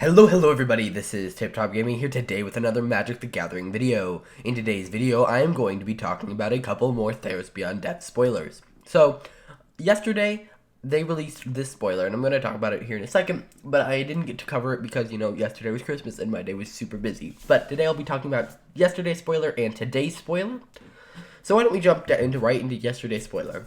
Hello everybody, this is Tip Top Gaming here today with another Magic the Gathering video. In today's video, I am going to be talking about a couple more Theros Beyond Death spoilers. So, yesterday, they released this spoiler, and I'm going to talk about it here in a second, but I didn't get to cover it because, yesterday was Christmas and my day was super busy. But today I'll be talking about yesterday's spoiler and today's spoiler. So why don't we jump right into yesterday's spoiler.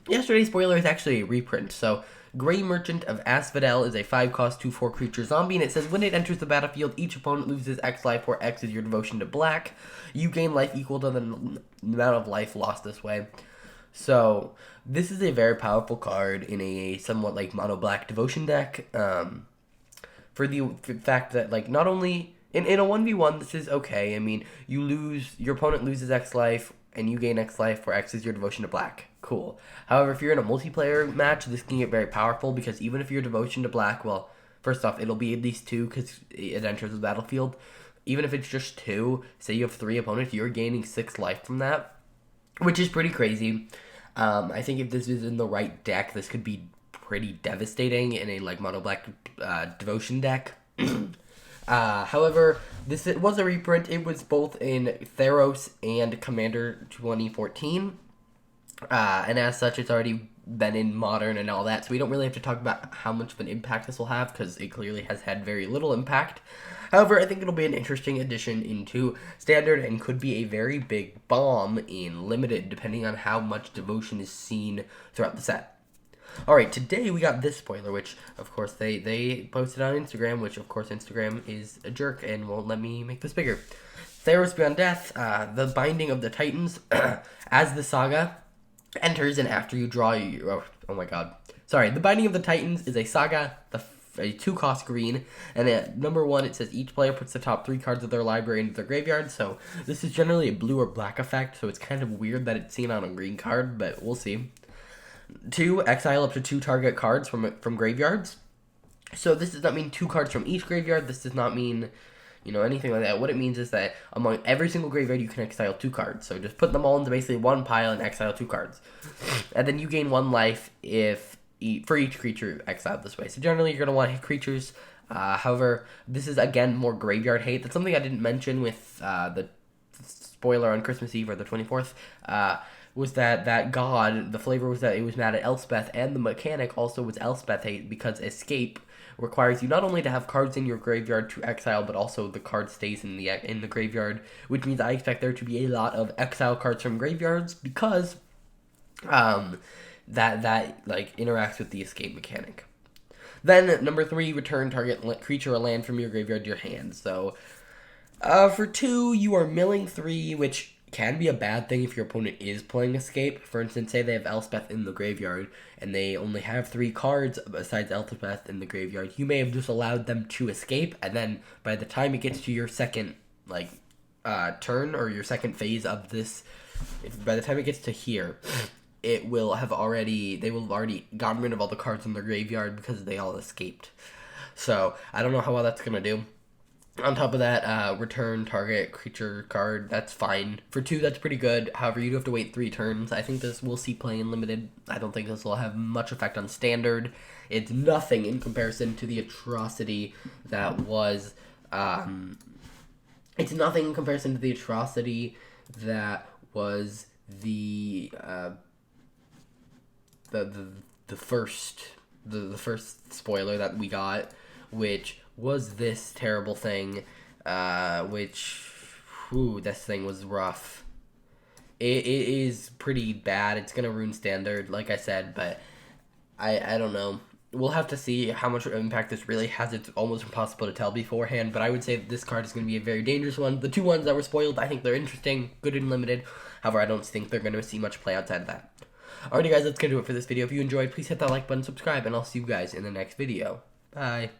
Yesterday's spoiler is actually a reprint, so Grey Merchant of Asphodel is a 5-cost 2/4 creature zombie, and it says when it enters the battlefield, each opponent loses X life, where X is your devotion to black. You gain life equal to the amount of life lost this way. So, this is a very powerful card in a somewhat mono black devotion deck. For the fact that not only in a 1v1 this is okay. I mean, your opponent loses X life and you gain X life, where X is your devotion to black. Cool. However, if you're in a multiplayer match, this can get very powerful because even if your devotion to black, well, first off, it'll be at least 2 because it enters the battlefield. Even if it's just 2, say you have 3 opponents, you're gaining 6 life from that, which is pretty crazy. I think if this is in the right deck, this could be pretty devastating in a mono black devotion deck. However, it was a reprint. It was both in Theros and Commander 2014. And as such, it's already been in Modern and all that, so we don't really have to talk about how much of an impact this will have, because it clearly has had very little impact. However, I think it'll be an interesting addition into Standard, and could be a very big bomb in Limited, depending on how much devotion is seen throughout the set. Alright, today we got this spoiler, which, of course, they posted on Instagram, which, of course, Instagram is a jerk and won't let me make this bigger. Theros Beyond Death, the Binding of the Titans, as the saga enters, and after you draw the Binding of the Titans is a saga, a 2-cost green, and at number 1 it says each player puts the top 3 cards of their library into their graveyard. So this is generally a blue or black effect, so it's kind of weird that it's seen on a green card, but we'll see. 2, exile up to 2 target cards from graveyards. So this does not mean 2 cards from each graveyard. This does not mean anything like that. What it means is that among every single graveyard, you can exile 2 cards. So just put them all into basically one pile and exile 2 cards. And then you gain 1 life for each creature exiled this way. So generally, you're going to want to hit creatures. However, this is, again, more graveyard hate. That's something I didn't mention with the spoiler on Christmas Eve, or the 24th, was that god, the flavor was that it was mad at Elspeth, and the mechanic also was Elspeth hate, because escape requires you not only to have cards in your graveyard to exile, but also the card stays in the graveyard, which means I expect there to be a lot of exile cards from graveyards, because that interacts with the escape mechanic. Then number 3, return target creature or land from your graveyard to your hand. So for 2, you are milling 3, which can be a bad thing if your opponent is playing escape. For instance, say they have Elspeth in the graveyard and they only have 3 cards besides Elspeth in the graveyard. You may have just allowed them to escape, and then by the time it gets to your second turn, or your second phase of this, by the time it gets to here, they will have already gotten rid of all the cards in their graveyard because they all escaped. So I don't know how well that's gonna do. On top of that, return target creature card, that's fine. For 2, that's pretty good. However, you do have to wait 3 turns. I think this will see play in Limited. I don't think this will have much effect on Standard. It's nothing in comparison to the atrocity that was, the first spoiler that we got, which was this terrible thing, this thing was rough. It is pretty bad. It's gonna ruin Standard, like I said, but I don't know. We'll have to see how much impact this really has. It's almost impossible to tell beforehand, but I would say that this card is going to be a very dangerous one. The 2 ones that were spoiled, I think they're interesting, good and Limited. However, I don't think they're going to see much play outside of that. Alrighty guys, that's going to do it for this video. If you enjoyed, please hit that like button, subscribe, and I'll see you guys in the next video. Bye.